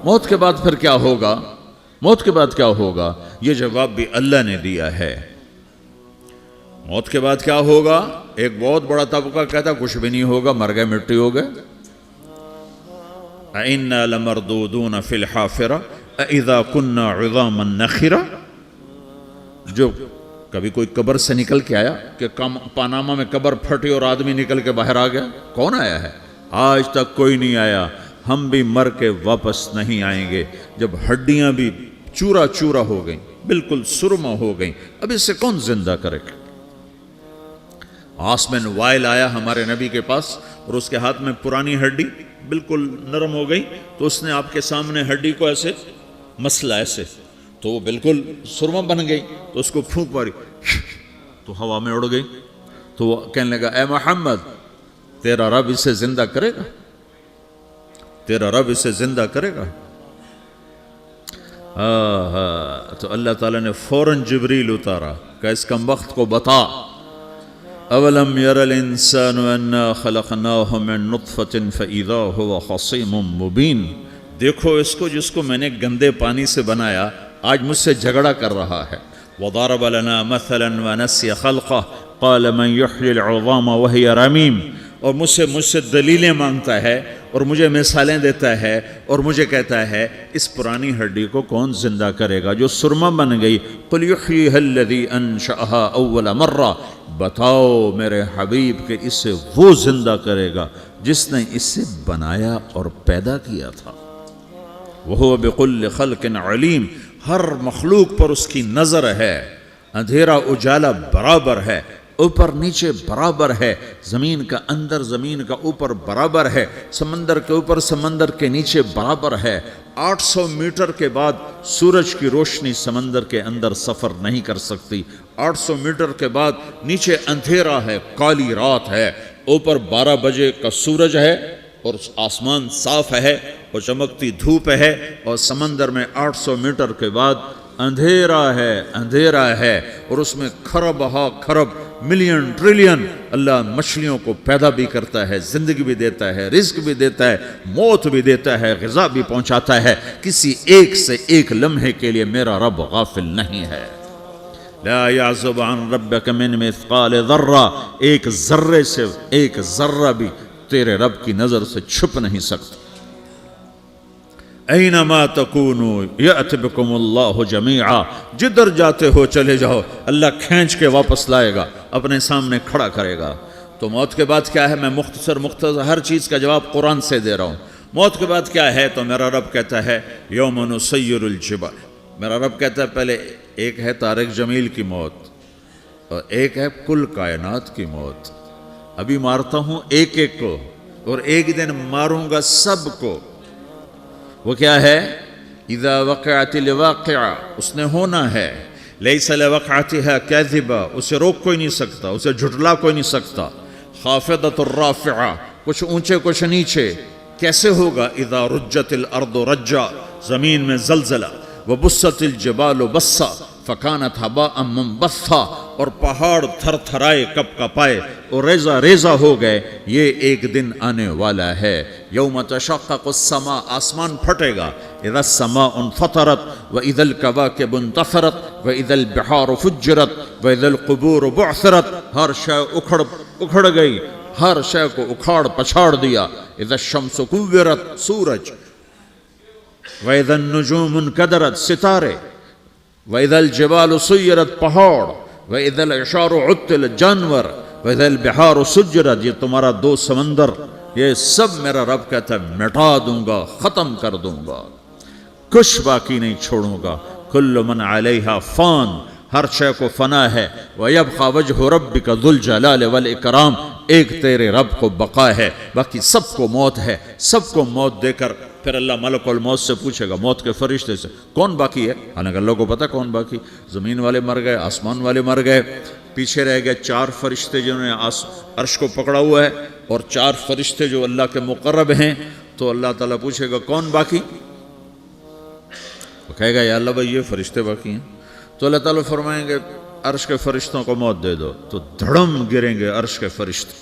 موت کے بعد پھر کیا ہوگا؟ موت کے بعد کیا ہوگا؟ یہ جواب بھی اللہ نے دیا ہے۔ موت کے بعد کیا ہوگا؟ ایک بہت بڑا طبقہ کہتا کچھ بھی نہیں ہوگا، مر گئے، مٹی ہو گئے۔ اِنَّا لَمَرْدُودُونَ فِي الْحَافِرَةِ اِذَا كُنَّا عِظَامًا نَخِرَةً۔ جو کبھی کوئی قبر سے نکل کے آیا کہ پاناما میں قبر پھٹی اور آدمی نکل کے باہر آ گیا؟ کون آیا ہے؟ آج تک کوئی نہیں آیا۔ ہم بھی مر کے واپس نہیں آئیں گے۔ جب ہڈیاں بھی چورا چورا ہو گئیں، بالکل سرما ہو گئیں، اب اس سے کون زندہ کرے گا؟ آسمن وائل آیا ہمارے نبی کے پاس اور اس کے ہاتھ میں پرانی ہڈی بالکل نرم ہو گئی، تو اس نے آپ کے سامنے ہڈی کو ایسے مسلا ایسے، تو وہ بالکل سرما بن گئی، تو اس کو پھونک ماری تو ہوا میں اڑ گئی۔ تو وہ کہنے لگا اے محمد، تیرا رب اسے زندہ کرے گا؟ تیرا رب اسے زندہ کرے گا؟ تو اللہ تعالیٰ نے فوراً جبریل اتارا کہ اس کم وقت کو بتا، اولم یر الانسان انا خلقناہ من نطفۃ فاذا هو خصیم مبین۔ دیکھو اس کو جس کو میں نے گندے پانی سے بنایا، آج مجھ سے جھگڑا کر رہا ہے۔ وضرب لنا مثلا ونسی خلقہ قال من یحیی العظام وہی رمیم۔ اور مجھ سے دلیلیں مانگتا ہے اور مجھے مثالیں دیتا ہے اور مجھے کہتا ہے اس پرانی ہڈی کو کون زندہ کرے گا جو سرما بن گئی؟ قل یحییھا الذی انشأھا اول مرہ۔ بتاؤ میرے حبیب کہ اسے وہ زندہ کرے گا جس نے اسے بنایا اور پیدا کیا تھا۔ وہو بکل خلق علیم۔ ہر مخلوق پر اس کی نظر ہے، اندھیرا اجالا برابر ہے، اوپر نیچے برابر ہے، زمین کا اندر زمین کا اوپر برابر ہے، سمندر کے اوپر سمندر کے نیچے برابر ہے۔ 800 میٹر کے بعد سورج کی روشنی سمندر کے اندر سفر نہیں کر سکتی۔ 800 میٹر کے بعد نیچے اندھیرا ہے، کالی رات ہے، اوپر 12 بجے کا سورج ہے اور آسمان صاف ہے اور چمکتی دھوپ ہے، اور سمندر میں 800 میٹر کے بعد اندھیرا ہے اور اس میں کھرب ہا کھرب ملین ٹریلین اللہ مچھلیوں کو پیدا بھی کرتا ہے، زندگی بھی دیتا ہے، رزق بھی دیتا ہے، موت بھی دیتا ہے، غذا بھی پہنچاتا ہے۔ کسی ایک سے ایک لمحے کے لیے میرا رب غافل نہیں ہے۔ لا يعزب عن ربك من مثقال ذرہ، ایک ذرے سے ایک ذرہ بھی تیرے رب کی نظر سے چھپ نہیں سکتا۔ اینما تکونوا یأت بکم اللہ جمیعا، جدھر جاتے ہو چلے جاؤ، اللہ کھینچ کے واپس لائے گا، اپنے سامنے کھڑا کرے گا۔ تو موت کے بعد کیا ہے؟ میں مختصر ہر چیز کا جواب قرآن سے دے رہا ہوں۔ موت کے بعد کیا ہے؟ تو میرا رب کہتا ہے یوم نسیر الجبال۔ میرا رب کہتا ہے پہلے ایک ہے طارق جمیل کی موت اور ایک ہے کل کائنات کی موت۔ ابھی مارتا ہوں ایک ایک کو اور ایک دن ماروں گا سب کو۔ وہ کیا ہے؟ اذا وقعت الواقعہ، اس نے ہونا ہے۔ لیس لوقعتها کاذبہ، اسے روک کوئی نہیں سکتا، اسے جھٹلا کوئی نہیں سکتا۔ خافضۃ الرافعہ، کچھ اونچے کچھ نیچے۔ کیسے ہوگا؟ اذا رجت الارض رجا، زمین میں زلزلہ۔ وبست الجبال بسا فکانت ہباء منبثا، اور پہاڑ تھر تھرائے کپ کپائے اور ریزہ ریزہ ہو گئے۔ یہ ایک دن آنے والا ہے۔ یوم تشقق السماء، آسمان پھٹے گا۔ اذا السماء انفطرت واذا الكواكب انتثرت واذا البحار فجرت واذا القبور بعثرت، ہر شے اکھڑ گئی، ہر شے کو اکھاڑ پچھاڑ دیا۔ اذا الشمس کورت، سورج۔ وَإِذَا النُّجُومُ انْكَدَرَتْ، ستارے۔ وَإِذَا الْجِبَالُ سُيِّرَتْ، پہاڑ۔ وَإِذَا الْعِشَارُ عُطِّلَتْ، جانور۔ وَإِذَا الْبِحَارُ سُجِّرَتْ، یہ تمہارا دو سمندر، یہ سب میرا رب کہتا ہے مٹا دوں گا، ختم کر دوں گا، کچھ باقی نہیں چھوڑوں گا۔ كُلُّ مَنْ عَلَيْهَا فان، ہر شے کو فنا ہے۔ وَيَبْقَى وَجْهُ رَبِّكَ ذُو الْجَلَالِ وَالْإِكْرَامِ، ایک تیرے رب کو بقا ہے، باقی سب کو موت ہے۔ سب کو موت دے کر پھر اللہ ملک الموت سے پوچھے گا، موت کے فرشتے سے، کون باقی ہے؟ حالانکہ اللہ کو پتہ کون باقی۔ زمین والے مر گئے، آسمان والے مر گئے، پیچھے رہ گئے 4 فرشتے جنہوں نے عرش کو پکڑا ہوا ہے، اور 4 فرشتے جو اللہ کے مقرب ہیں۔ تو اللہ تعالیٰ پوچھے گا کون باقی؟ وہ کہے گا یا اللہ بھائی یہ فرشتے باقی ہیں۔ تو اللہ تعالیٰ فرمائیں گے عرش کے فرشتوں کو موت دے دو، تو دھڑم گریں گے عرش کے فرشتے.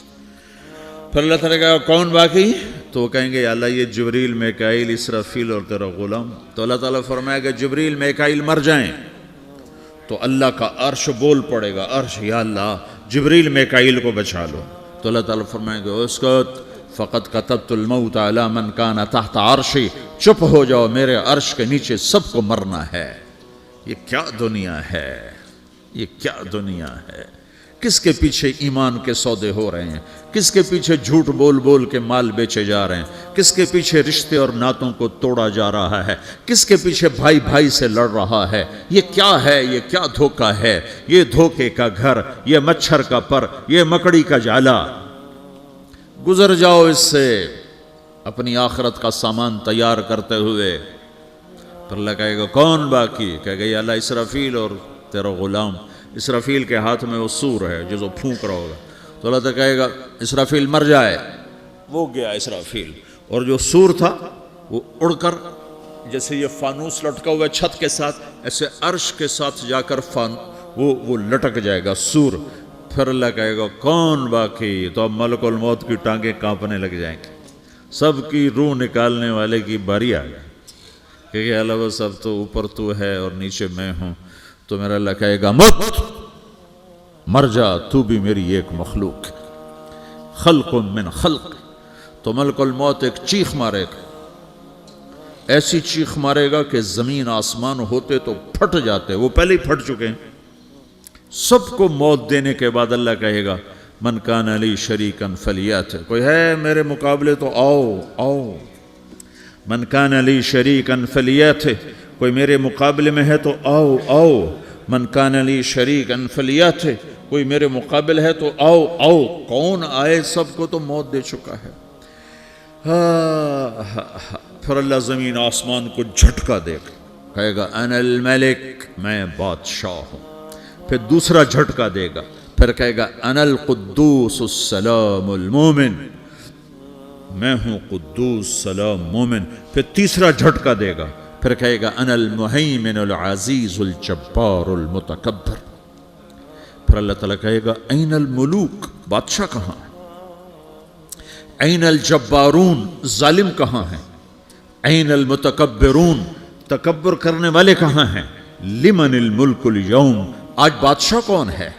پھر اللہ تعالیٰ کہا کون باقی؟ تو وہ کہیں گے یا اللہ یہ جبریل، میکائیل، اسرافیل اور تیرا غلام. تو اللہ تعالیٰ فرمائے گا جبریل میکائیل مر جائیں تو اللہ کا عرش بول پڑے گا، عرش یا اللہ جبریل میکائیل کو بچا لو. تو اللہ تعالیٰ فرمائے گا اسکت فقط کتبت الموت علی من کان تحت عرشی، چپ ہو جاؤ، میرے عرش کے نیچے سب کو مرنا ہے. یہ کیا دنیا ہے، یہ کیا دنیا ہے. کس کے پیچھے ایمان کے سودے ہو رہے ہیں، کس کے پیچھے جھوٹ بول بول کے مال بیچے جا رہے ہیں، کس کے پیچھے رشتے اور ناتوں کو توڑا جا رہا ہے، کس کے پیچھے بھائی بھائی سے لڑ رہا ہے. یہ کیا ہے، یہ کیا دھوکہ ہے، یہ دھوکے کا گھر، یہ مچھر کا پر، یہ مکڑی کا جالا. گزر جاؤ اس سے اپنی آخرت کا سامان تیار کرتے ہوئے. پھر اللہ کہے گا کون باقی؟ کہے گا یا اللہ اسرافیل اور تیرا غلام. اسرافیل کے ہاتھ میں وہ سور ہے جو پھونک رہا ہوگا. تو اللہ تعالیٰ کہے گا اسرافیل مر جائے. وہ گیا اسرافیل، اور جو سور تھا وہ اڑ کر جیسے یہ فانوس لٹکا ہوا ہے چھت کے ساتھ، ایسے عرش کے ساتھ جا کر وہ لٹک جائے گا سور. پھر اللہ کہے گا کون باقی؟ تو اب ملک الموت کی ٹانگیں کانپنے لگ جائیں گی، سب کی روح نکالنے والے کی باری آ گئی. کہ اللہ وہ سب تو اوپر تو ہے اور نیچے میں ہوں. تو میرا اللہ کہے گا مت، مر جا، تو بھی میری ایک مخلوق ہے، خلق من خلق. تو ملک الموت ایک چیخ مارے گا، ایسی چیخ مارے گا کہ زمین آسمان ہوتے تو پھٹ جاتے، وہ پہلے ہی پھٹ چکے ہیں. سب کو موت دینے کے بعد اللہ کہے گا من کان لی شریکا فلیات، کوئی ہے میرے مقابلے تو آؤ آؤ. من کان لی شریکا فلیات، کوئی میرے مقابلے میں ہے تو آؤ آؤ. من کان لی شریکا فلیات، کوئی میرے مقابل ہے تو آؤ آؤ. کون آئے؟ سب کو تو موت دے چکا ہے. پھر اللہ زمین آسمان کو جھٹکا دے گا، کہے گا انا الملک، میں بادشاہ ہوں. پھر دوسرا جھٹکا دے گا، پھر کہے گا انا القدوس السلام المومن، میں ہوں قدوس سلام مومن. پھر تیسرا جھٹکا دے گا، پھر کہے گا انا المہیمن العزیز الجبار المتکبر. پھر اللہ تعالیٰ کہے گا این الملوک، بادشاہ کہاں ہے؟ این الجبارون، ظالم کہاں ہیں؟ این المتکبرون، تکبر کرنے والے کہاں ہیں؟ لمن الملک اليوم، آج بادشاہ کون ہے؟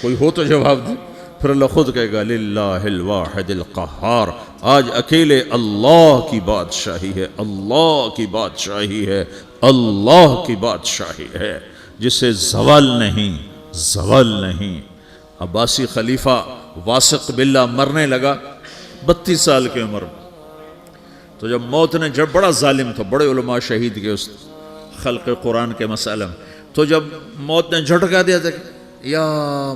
کوئی ہو تو جواب دے. پھر اللہ خود کہے گا للہ الواحد القہار، آج اکیلے اللہ کی بادشاہی ہے، اللہ کی بادشاہی ہے، اللہ کی بادشاہی ہے، جسے زوال نہیں، زوال نہیں. عباسی خلیفہ واثق باللہ مرنے لگا 32 سال کی عمر میں. تو جب موت نے، جب بڑا ظالم تھا، بڑے علماء شہید کے اس خلق قرآن کے مسئلہ میں، تو جب موت نے جھٹکا دیا تھا یا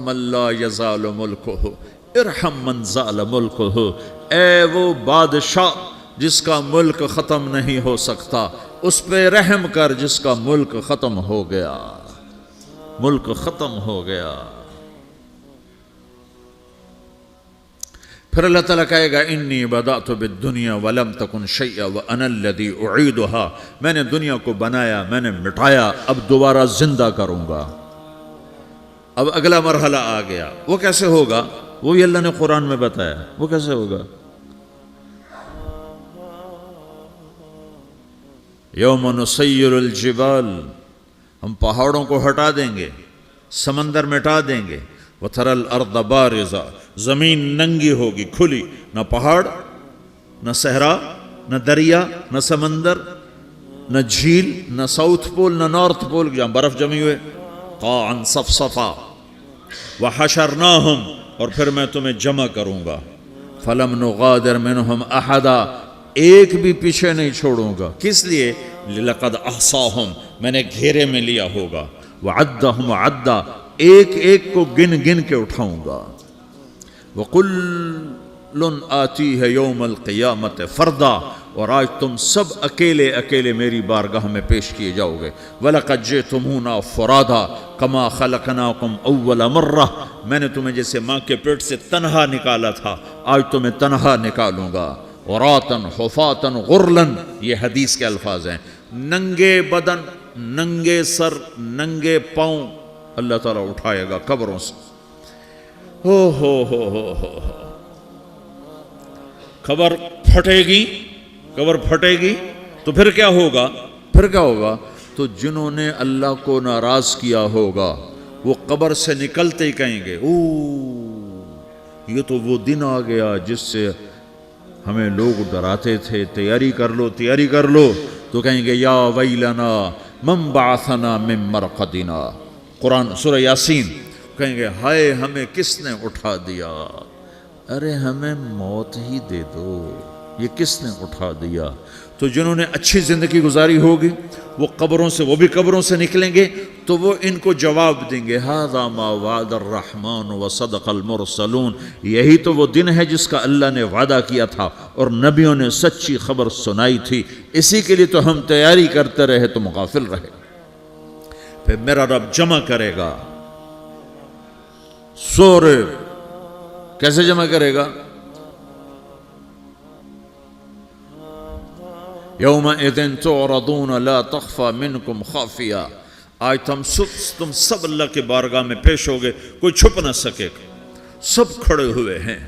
من لا یزال ملکہ ارحم من زال ملکہ، اے وہ بادشاہ جس کا ملک ختم نہیں ہو سکتا، اس پہ رحم کر جس کا ملک ختم ہو گیا، ملک ختم ہو گیا. پھر اللہ تعالیٰ کہے گا انی بدأت بالدنیا ولم تکن شیئا وانا الذی اعیدہا، میں نے دنیا کو بنایا، میں نے مٹایا، اب دوبارہ زندہ کروں گا. اب اگلا مرحلہ آ گیا. وہ کیسے ہوگا؟ وہ بھی اللہ نے قرآن میں بتایا. وہ کیسے ہوگا؟ یوم نسیر الجبال، ہم پہاڑوں کو ہٹا دیں گے، سمندر مٹا دیں گے. وتری الارض بارزہ، زمین ننگی ہوگی، کھلی، نہ پہاڑ، نہ صحرا، نہ دریا، نہ سمندر، نہ جھیل، نہ ساؤتھ پول، نہ نارتھ پول جہاں برف جمی ہوئے. قاعا صفصفا وحشرناہم، اور پھر میں تمہیں جمع کروں گا. فلم نغادر منہم احدا، ایک بھی پیچھے نہیں چھوڑوں گا. کس لیے؟ لقد احصاہم، میں نے گھیرے میں لیا ہوگا. وعدہم عدا، ایک ایک کو گن گن کے اٹھاؤں گا. وَقُلٌ آتِيهَ يَوْمَ الْقِيَامَةِ فَرْدًا، اور آج تم سب اکیلے اکیلے میری بارگاہ میں پیش کیے جاؤ گے. وَلَقَدْ جِئْتُمُونَا فُرَادًا كَمَا خَلَقْنَاكُمْ أَوَّلَ مَرَّةٍ، میں نے تمہیں جیسے ماں کے پیٹ سے تنہا نکالا تھا، آج تمہیں تنہا نکالوں گا. عُرَاةً حُفَاةً غُرْلًا، یہ حدیث کے الفاظ ہیں. ننگے بدن، ننگے سر، ننگے پاؤں، اللہ تعالیٰ اٹھائے گا قبروں سے. ہو قبر پھٹے گی تو پھر کیا ہوگا؟ تو جنہوں نے اللہ کو ناراض کیا ہوگا وہ قبر سے نکلتے ہی کہیں گے یہ تو وہ دن آ گیا جس سے ہمیں لوگ ڈراتے تھے، تیاری کر لو. تو کہیں گے یا ویلنا من بعثنا من مرقدنا، قرآن سورہ یاسین. کہیں گے ہائے ہمیں کس نے اٹھا دیا، ارے ہمیں موت ہی دے دو، یہ کس نے اٹھا دیا. تو جنہوں نے اچھی زندگی گزاری ہوگی وہ بھی قبروں سے نکلیں گے تو وہ ان کو جواب دیں گے ھذا ما وعد الرحمن وصدق المرسلون، یہی تو وہ دن ہے جس کا اللہ نے وعدہ کیا تھا اور نبیوں نے سچی خبر سنائی تھی، اسی کے لیے تو ہم تیاری کرتے رہے تم غافل رہے. پھر میرا رب جمع کرے گا سورے. کیسے جمع کرے گا؟ یومئذ تعرضون لا تخفى منکم خافیہ. آج تم سب اللہ کے بارگاہ میں پیش ہوگے، کوئی چھپ نہ سکے گا، سب کھڑے ہوئے ہیں.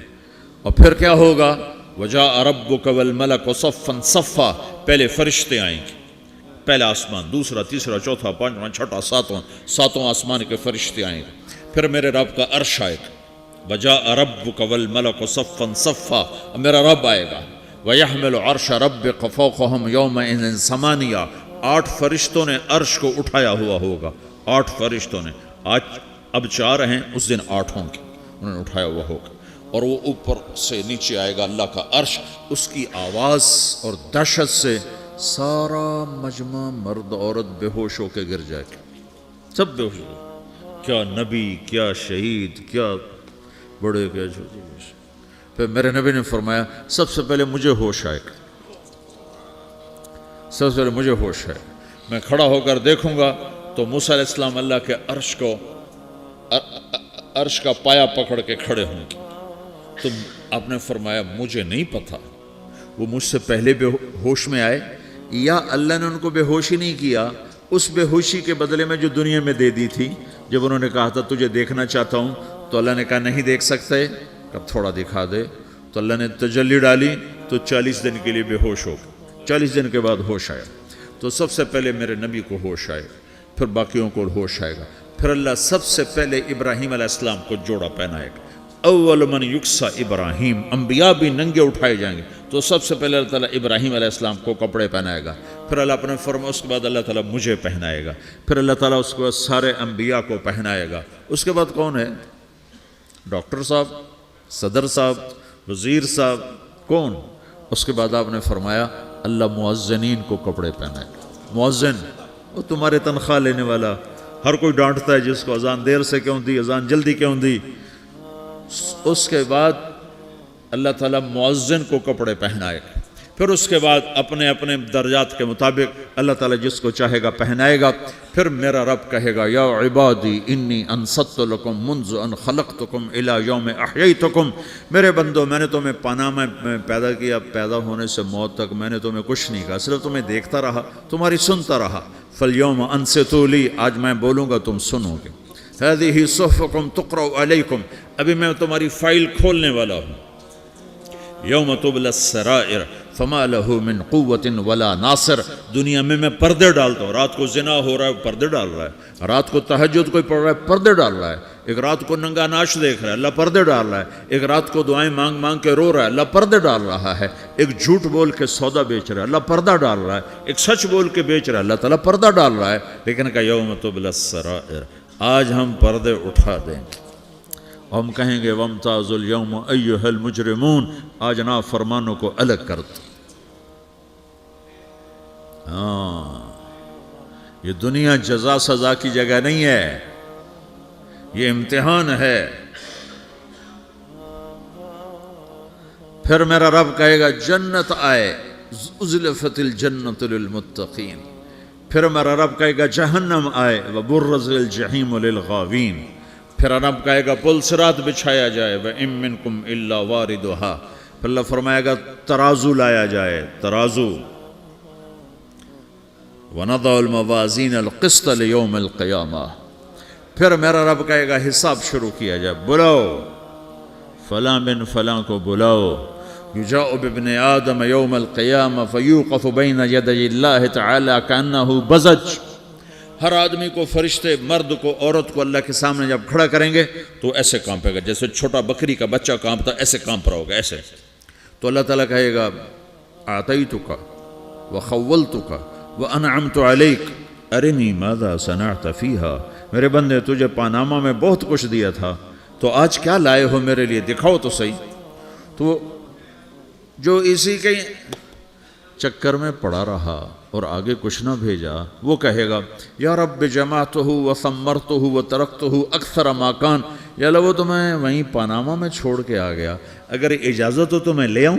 اور پھر کیا ہوگا؟ وجاء ربک والملک صفا صفا. پہلے فرشتے آئیں گے، پہلا آسمان، دوسرا، تیسرا، چوتھا، پانچواں، چھٹا، ساتواں آسمان کے فرشتے آئیں گے. پھر میرے رب کا عرش آئے گا. وجاء ربک والملک صفا صفا. میرا رب آئے گا. وَيَحْمِلُ عَرْشَ رَبِّكَ فَوْقَهُمْ يَوْمَئِذٍ ثَمَانِيَةٌ. 8 فرشتوں نے عرش کو اٹھایا ہوا ہوگا. 8 فرشتوں نے، آج اب 4 ہیں، اس دن 8 ہوں گے، انہوں نے اٹھایا ہوا ہوگا. اور وہ اوپر سے نیچے آئے گا اللہ کا عرش. اس کی آواز اور دہشت سے سارا مجمع مرد عورت بے ہوش ہو کے گر جائے گا، سب بے ہوش ہو. کیا نبی، کیا شہید، کیا بڑے، کیا چھوٹے. پھر میرے نبی نے فرمایا سب سے پہلے مجھے ہوش آئے گا، سب سے پہلے مجھے ہوش ہے. میں کھڑا ہو کر دیکھوں گا تو موسیٰ علیہ السلام اللہ کے عرش کا پایا پکڑ کے کھڑے ہوں گے. تو آپ نے فرمایا مجھے نہیں پتا وہ مجھ سے پہلے بے ہوش میں آئے یا اللہ نے ان کو بے ہوش ہی نہیں کیا، اس بے ہوشی کے بدلے میں جو دنیا میں دے دی تھی. جب انہوں نے کہا تھا تجھے دیکھنا چاہتا ہوں تو اللہ نے کہا نہیں دیکھ سکتے، اب تھوڑا دکھا دے. تو اللہ نے تجلی ڈالی تو 40 دن کے لیے بے ہوش ہو گئے. 40 دن کے بعد ہوش آیا. تو سب سے پہلے میرے نبی کو ہوش آئے گا، پھر باقیوں کو ہوش آئے گا. پھر اللہ سب سے پہلے ابراہیم علیہ السلام کو جوڑا پہنائے گا. اول من یکسا ابراہیم. انبیاء بھی ننگے اٹھائے جائیں گے تو سب سے پہلے اللہ تعالیٰ ابراہیم علیہ السلام کو کپڑے پہنائے گا. پھر اللہ اپنے فرما، اس کے بعد اللہ تعالیٰ مجھے پہنائے گا. پھر اللہ تعالیٰ اس کے بعد سارے انبیاء کو پہنائے گا. اس کے بعد کون ہے؟ ڈاکٹر صاحب، صدر صاحب، وزیر صاحب، کون؟ اس کے بعد آپ نے فرمایا اللہ مؤذنین کو کپڑے پہنائے گا. مؤذن وہ تمہارے تنخواہ لینے والا، ہر کوئی ڈانٹتا ہے جس کو اذان دیر سے کیوں دی، اذان جلدی کیوں دی. اس کے بعد اللہ تعالیٰ مؤذن کو کپڑے پہنائے گا. پھر اس کے بعد اپنے اپنے درجات کے مطابق اللہ تعالیٰ جس کو چاہے گا پہنائے گا. پھر میرا رب کہے گا یا عبادی انی انصت لکم منذ ان خلقتکم الی یوم احییتکم. میرے بندو، میں نے تمہیں پاناہ میں پیدا کیا، پیدا ہونے سے موت تک میں نے تمہیں کچھ نہیں کہا، صرف تمہیں دیکھتا رہا، تمہاری سنتا رہا. فالیوم انصتوا لی، آج میں بولوں گا تم سنو گے. ہذہ صحفکم تقرأ علیکم، ابھی میں تمہاری فائل کھولنے والا ہوں. یوم تبلی السرائر فما لہ من قوت ولا ناصر. دنیا میں پردے ڈالتا ہوں. رات کو زنا ہو رہا ہے، پردے ڈال رہا ہے. رات کو تہجد کوئی پڑھ رہا ہے، پردے ڈال رہا ہے. ایک رات کو ننگا ناچ دیکھ رہا ہے، اللہ پردے ڈال رہا ہے. ایک رات کو دعائیں مانگ مانگ کے رو رہا ہے، اللہ پردے ڈال رہا ہے. ایک جھوٹ بول کے سودا بیچ رہا ہے، اللہ پردہ ڈال رہا ہے. ایک سچ بول کے بیچ رہا ہے، اللہ تعالیٰ پردہ ڈال رہا ہے. لیکن کہ یوم تبلی السرائر، آج ہم پردے اٹھا دیں گے. ہم کہیں گے وامتازوا اليوم ایھا المجرمون، آج نافرمانوں کو الگ کر دو. یہ دنیا جزا سزا کی جگہ نہیں ہے، یہ امتحان ہے. پھر میرا رب کہے گا جنت آئے، ازلفت الجنت للمتقین. پھر میرا رب کہے گا جہنم آئے، وبرز الجحیم للغاوین. پھر رب کہے گا پل صراط بچھایا جائے، وَإِن مِّنكُمْ إِلَّا وَارِدُهَا. پھر اللہ فرمائے گا ترازو لایا جائے، ترازو. وَنَضَعُ الْمَوَازِينَ الْقِسْطَ لِيَوْمِ الْقِيَامَةِ. پھر میرا رب کہے گا حساب شروع کیا جائے، بلاؤ فلاں بن فلاں کو بلاؤ، یجاء بابن آدم یوم القیامہ فیوقف بین یدی اللہ تعالی کانہ بزج۔ ہر آدمی کو، فرشتے، مرد کو، عورت کو اللہ کے سامنے جب کھڑا کریں گے تو ایسے کانپے گا جیسے چھوٹا بکری کا بچہ کانپتا، ایسے کانپ رہا ہوگا ایسے۔ تو اللہ تعالیٰ کہے گا اعطیتک وخولتک وانعمت علیک ارنی ماذا صنعت فیہا، میرے بندے تجھے پاناما میں بہت کچھ دیا تھا، تو آج کیا لائے ہو میرے لیے، دکھاؤ تو صحیح۔ تو جو اسی کے چکر میں پڑا رہا اور آگے کچھ نہ بھیجا، وہ کہے گا یا رب جمعتہ وثمرتہ وترکتہ اکثر ما کان، یا اللہ وہ تو میں وہیں پاناما میں چھوڑ کے آ گیا، اگر اجازت ہو تو میں لے آؤں؟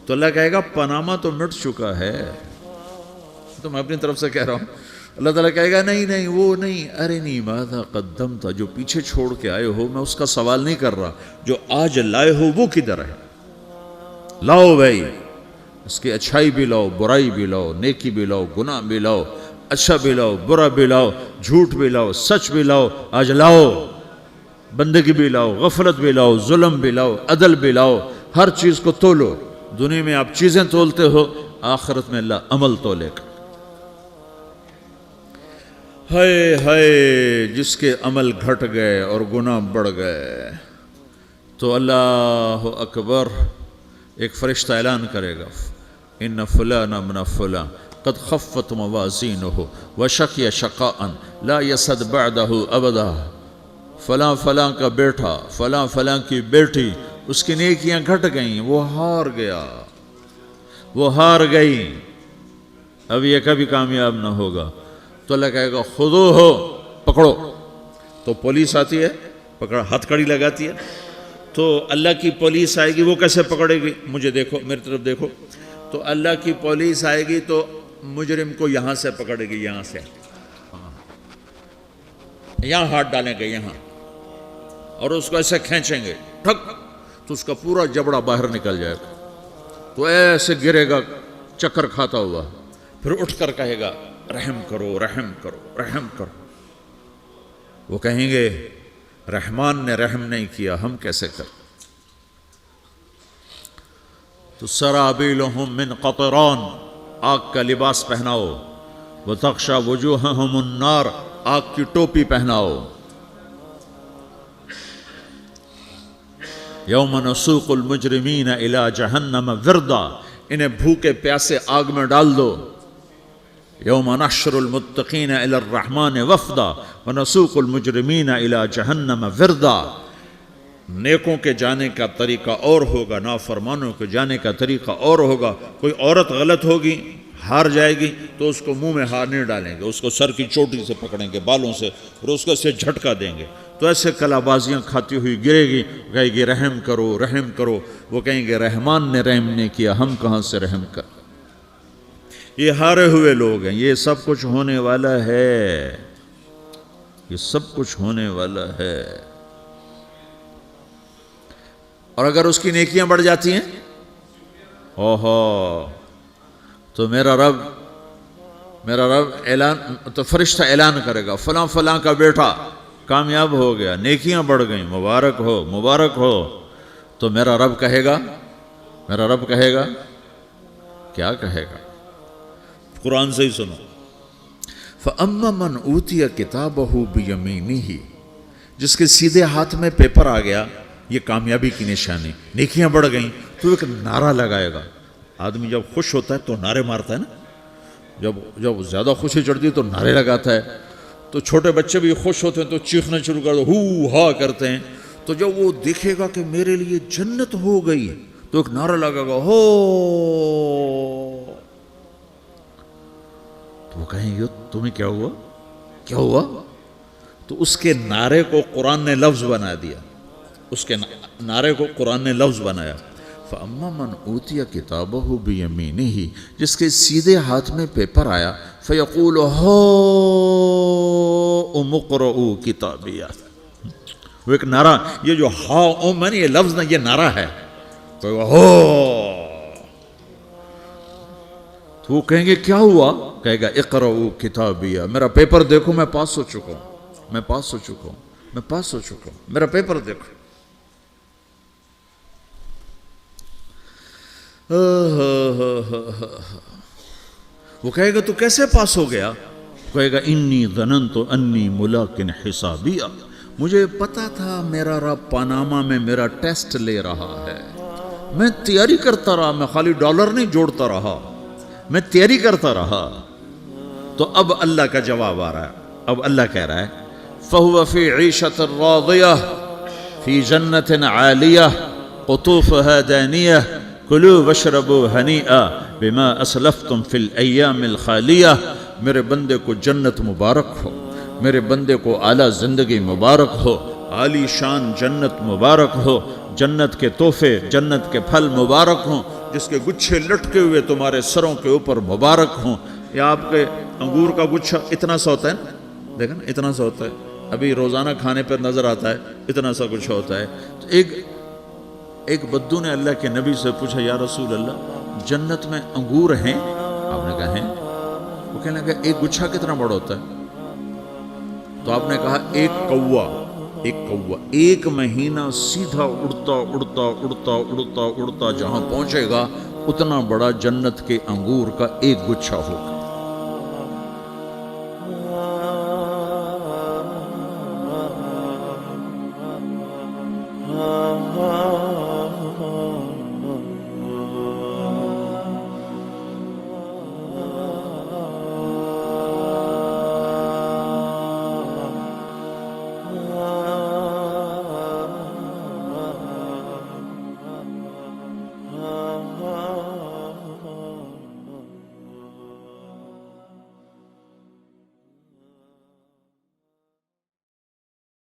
تو اللہ کہے گا پاناما تو مٹ چکا ہے، تو میں اپنی طرف سے کہہ رہا ہوں۔ اللہ تعالیٰ کہے گا نہیں نہیں وہ نہیں، ارنی ماذا قدمت، جو پیچھے چھوڑ کے آئے ہو میں اس کا سوال نہیں کر رہا، جو آج لائے ہو وہ کدھر ہے، لاؤ بھائی، اس کی اچھائی بھی لاؤ، برائی بھی لاؤ، نیکی بھی لاؤ، گناہ بھی لاؤ، اچھا بھی لاؤ، برا بھی لاؤ، جھوٹ بھی لاؤ، سچ بھی لاؤ، آج لاؤ، بندگی بھی لاؤ، غفلت بھی لاؤ، ظلم بھی لاؤ، عدل بھی لاؤ، ہر چیز کو تولو۔ دنیا میں آپ چیزیں تولتے ہو، آخرت میں اللہ عمل تولے گا۔ ہائے ہائے جس کے عمل گھٹ گئے اور گناہ بڑھ گئے، تو اللہ اکبر، ایک فرشتہ اعلان کرے گا ان فلان من فلان قد خفت موازینہ وشقی شقاء لا یسد بعدہ ابدا، فلاں فلاں کا بیٹا، فلاں فلاں کی بیٹی، اس کی نیکیاں گھٹ گئیں، وہ ہار گیا، وہ ہار گئی، اب یہ کبھی کامیاب نہ ہوگا۔ تو اللہ کہے گا خودو ہو، پکڑو۔ تو پولیس آتی ہے، پکڑا، ہتھ کڑی لگاتی ہے، تو اللہ کی پولیس آئے گی، وہ کیسے پکڑے گی؟ مجھے دیکھو، میری طرف دیکھو۔ تو اللہ کی پولیس آئے گی تو مجرم کو یہاں سے پکڑے گی، یہاں سے، یہاں ہاتھ ڈالیں گے یہاں، اور اس کو ایسے کھینچیں گے، ٹھک، تو اس کا پورا جبڑا باہر نکل جائے گا، تو ایسے گرے گا چکر کھاتا ہوا، پھر اٹھ کر کہے گا رحم کرو، رحم کرو، رحم کرو۔ وہ کہیں گے رحمان نے رحم نہیں کیا، ہم کیسے کر؟ تو سرابیلہم من قطران، آگ کا لباس پہناؤ، وتغشا وجوہہم النار، آگ کی ٹوپی پہناؤ۔ یوم نسوق المجرمین الی جہنم وردا، انہیں بھوکے پیاسے آگ میں ڈال دو۔ یوم نحشر المتقین الی الرحمن وفدا ونسوق المجرمین الی جہنم وردا، نیکوں کے جانے کا طریقہ اور ہوگا، نافرمانوں کے جانے کا طریقہ اور ہوگا۔ کوئی عورت غلط ہوگی، ہار جائے گی، تو اس کو منہ میں ہار نہیں ڈالیں گے، اس کو سر کی چوٹی سے پکڑیں گے، بالوں سے، اور اس کو اسے جھٹکا دیں گے، تو ایسے کلا بازیاں کھاتی ہوئی گرے گی، کہے گی رحم کرو، رحم کرو۔ وہ کہیں گے رحمان نے رحم نہیں کیا، ہم کہاں سے رحم کر؟ یہ ہارے ہوئے لوگ ہیں، یہ سب کچھ ہونے والا ہے، یہ سب کچھ ہونے والا ہے۔ اور اگر اس کی نیکیاں بڑھ جاتی ہیں، اوہو، تو میرا رب اعلان، تو فرشتہ اعلان کرے گا فلاں فلاں کا بیٹا کامیاب ہو گیا، نیکیاں بڑھ گئیں، مبارک ہو، مبارک ہو۔ تو میرا رب کہے گا کیا کہے گا؟ قرآن سے ہی سنو۔ فَأَمَّا مَنْ أُوتِيَ كِتَابَهُ بِيَمِينِهِ، جس کے سیدھے ہاتھ میں پیپر آ گیا، یہ کامیابی کی نشانی، نیکیاں بڑھ گئیں، تو ایک نعرہ لگائے گا۔ آدمی جب خوش ہوتا ہے تو نعرے مارتا ہے نا، جب زیادہ خوشی چڑھتی ہے تو نعرے لگاتا ہے۔ تو چھوٹے بچے بھی خوش ہوتے ہیں تو چیخنا شروع کر دو، ہو ہا کرتے ہیں۔ تو جب وہ دیکھے گا کہ میرے لیے جنت ہو گئی، تو ایک نعرہ لگے گا، ہو، تو وہ کہیں گے تمہیں کیا ہوا، کیا ہوا؟ تو اس کے نعرے کو قرآن نے لفظ بنا دیا، اس کے نعرے کو قرآن نے لفظ بنایا۔ فَأَمَّا مَنْ أُوتِيَ كِتَابَهُ بِيَمِينِهِ، جس کے سیدھے ہاتھ میں پیپر آیا، فَيَقُولُ هَاؤْمُ اقْرَءُوا كِتَابِيَهْ، وہ ایک نعرہ، یہ جو ہاؤم ہے نا، یہ لفظ نہ، یہ نعرہ ہے، تو وہ کہیں گے کیا ہوا؟ کہے گا اقرؤوا کتابیہ، میرا پیپر دیکھو، میں پاس ہو چکا ہوں، میں پاس ہو چکا ہوں، میں پاس ہو چکا ہوں، میرا پیپر دیکھو۔ وہ کہے گا تو کیسے پاس ہو گیا؟ کہے گا انی ظننت انی ملاقٍ حسابیہ، مجھے پتا تھا میرا رب پاناما میں میرا ٹیسٹ لے رہا ہے، میں تیاری کرتا رہا، میں خالی ڈالر نہیں جوڑتا رہا، میں تیاری کرتا رہا۔ تو اب اللہ کا جواب آ رہا ہے، اب اللہ کہہ رہا ہے فَهُوَ فِي عِيشَةٍ رَاضِيَةٍ فِي جَنَّةٍ عَالِيَةٍ قُطُوفُهَا دَانِيَةٌ كُلُوا وَاشْرَبُوا هَنِيئًا بِمَا أَسْلَفْتُمْ فِي الْأَيَّامِ الْخَالِيَةِ، میرے بندے کو جنت مبارک ہو، میرے بندے کو اعلیٰ زندگی مبارک ہو، عالی شان جنت مبارک ہو، جنت کے تحفے، جنت کے پھل مبارک ہوں، جس کے گچھے لٹکے ہوئے تمہارے سروں کے اوپر مبارک ہوں۔ یا آپ کے انگور کا گچھا اتنا سا ہوتا ہے نا، دیکھیں نا اتنا سا ہوتا ہے، ابھی روزانہ کھانے پر نظر آتا ہے، اتنا سا گچھا ہوتا ہے۔ تو ایک بدو نے اللہ کے نبی سے پوچھا یا رسول اللہ جنت میں انگور ہیں؟ آپ نے کہا ہیں۔ وہ کہنے لگا ایک گچھا کتنا بڑا ہوتا ہے؟ تو آپ نے کہا ایک کوا ایک مہینہ سیدھا اڑتا اڑتا اڑتا اڑتا اڑتا جہاں پہنچے گا اتنا بڑا جنت کے انگور کا ایک گچھا ہوگا۔